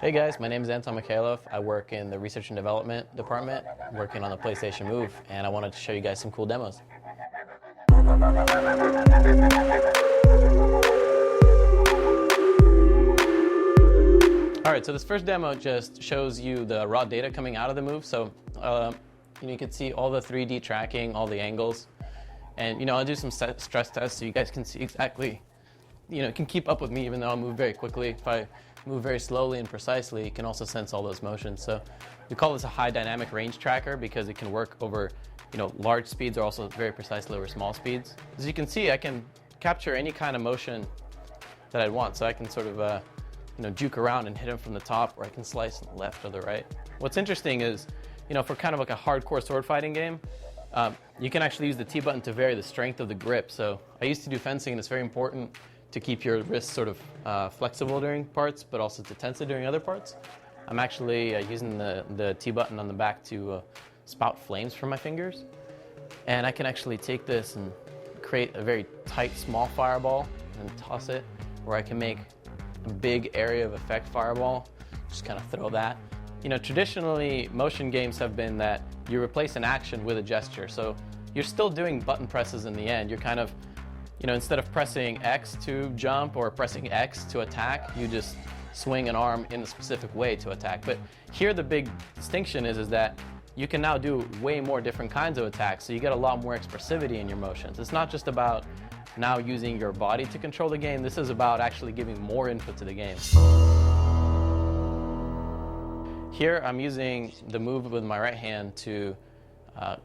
Hey guys, my name is Anton Mikhailov. I work in the research and development department, working on the PlayStation Move, and I wanted to show you guys some cool demos. Alright, so this first demo just shows you the raw data coming out of the Move. So you can see all the 3D tracking, all the angles, and I'll do some stress tests so you guys can see exactly, can keep up with me even though I move very quickly. If I move very slowly and precisely, it can also sense all those motions. So we call this a high dynamic range tracker because it can work over large speeds or also very precisely over small speeds. As you can see, I can capture any kind of motion that I want. So I can sort of juke around and hit him from the top, or I can slice left or the right. What's interesting is, for kind of like a hardcore sword fighting game, you can actually use the T button to vary the strength of the grip. So I used to do fencing, and it's very important to keep your wrists sort of flexible during parts, but also to tense it during other parts. I'm actually using the T button on the back to spout flames from my fingers. And I can actually take this and create a very tight, small fireball and toss it, or I can make a big area of effect fireball, just kind of throw that. Traditionally, motion games have been that you replace an action with a gesture. So you're still doing button presses in the end. You're kind of, instead of pressing X to jump or pressing X to attack, you just swing an arm in a specific way to attack. But here the big distinction is that you can now do way more different kinds of attacks, so you get a lot more expressivity in your motions. It's not just about now using your body to control the game. This is about actually giving more input to the game. Here I'm using the Move with my right hand to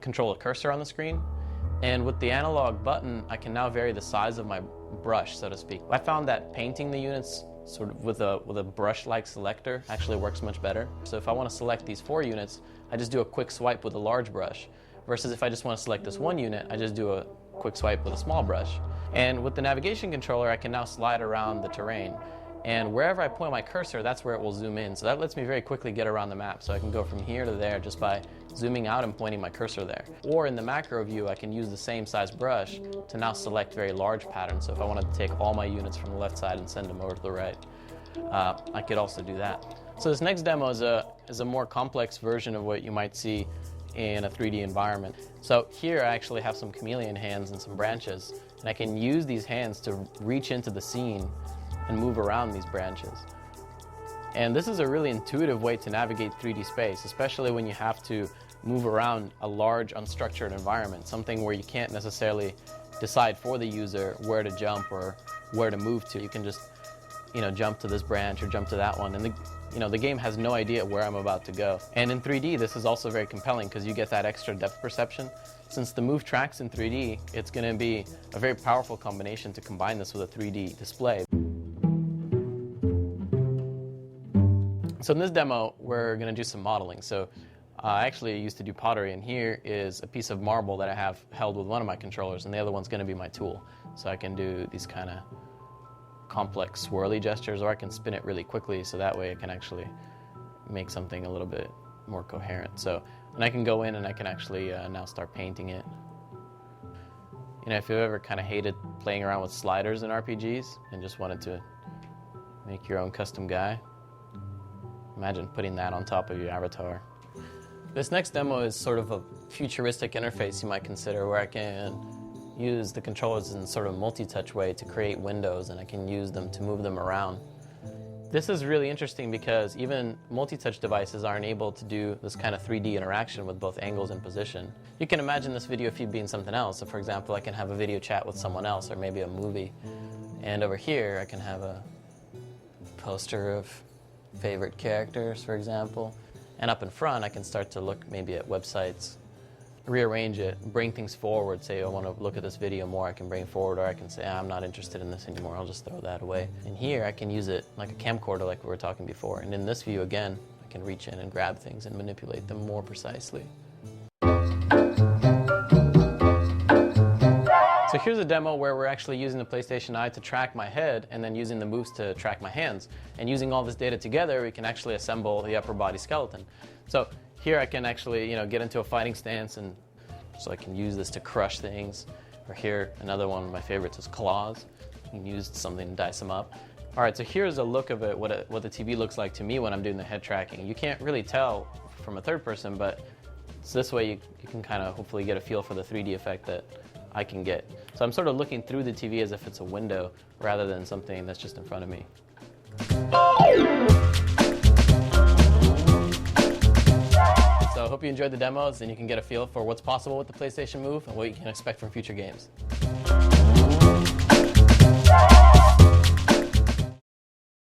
control a cursor on the screen. And with the analog button, I can now vary the size of my brush, so to speak. I found that painting the units sort of with a brush-like selector actually works much better. So if I want to select these 4 units, I just do a quick swipe with a large brush. Versus if I just want to select this 1 unit, I just do a quick swipe with a small brush. And with the navigation controller, I can now slide around the terrain. And wherever I point my cursor, that's where it will zoom in. So that lets me very quickly get around the map. So I can go from here to there just by zooming out and pointing my cursor there. Or in the macro view, I can use the same size brush to now select very large patterns. So if I wanted to take all my units from the left side and send them over to the right, I could also do that. So this next demo is a more complex version of what you might see in a 3D environment. So here I actually have some chameleon hands and some branches, and I can use these hands to reach into the scene and move around these branches. And this is a really intuitive way to navigate 3D space, especially when you have to move around a large unstructured environment, something where you can't necessarily decide for the user where to jump or where to move to. You can just jump to this branch or jump to that one, and the game has no idea where I'm about to go. And in 3D, this is also very compelling because you get that extra depth perception. Since the Move tracks in 3D, it's going to be a very powerful combination to combine this with a 3D display. So in this demo, we're going to do some modeling. So I actually used to do pottery, and here is a piece of marble that I have held with one of my controllers, and the other one's going to be my tool. So I can do these kind of complex swirly gestures, or I can spin it really quickly, so that way I can actually make something a little bit more coherent. So, and I can go in and I can actually now start painting it. If you've ever kind of hated playing around with sliders in RPGs and just wanted to make your own custom guy, imagine putting that on top of your avatar. This next demo is sort of a futuristic interface you might consider, where I can use the controllers in sort of a multi-touch way to create windows, and I can use them to move them around. This is really interesting because even multi-touch devices aren't able to do this kind of 3D interaction with both angles and position. You can imagine this video feed being something else. So for example, I can have a video chat with someone else, or maybe a movie. And over here, I can have a poster of favorite characters, for example. And up in front, I can start to look maybe at websites, rearrange it, bring things forward. Say I want to look at this video more, I can bring forward, or I can say I'm not interested in this anymore, I'll just throw that away. And here I can use it like a camcorder like we were talking before. And in this view again, I can reach in and grab things and manipulate them more precisely. So here's a demo where we're actually using the PlayStation Eye to track my head and then using the moves to track my hands. And using all this data together, we can actually assemble the upper body skeleton. So here I can actually, get into a fighting stance, and so I can use this to crush things. Or here, another one of my favorites is claws. You can use something to dice them up. All right, so here's a look of it, what the TV looks like to me when I'm doing the head tracking. You can't really tell from a third person, but it's this way you can kind of hopefully get a feel for the 3D effect that I can get. So I'm sort of looking through the TV as if it's a window rather than something that's just in front of me. So I hope you enjoyed the demos and you can get a feel for what's possible with the PlayStation Move and what you can expect from future games.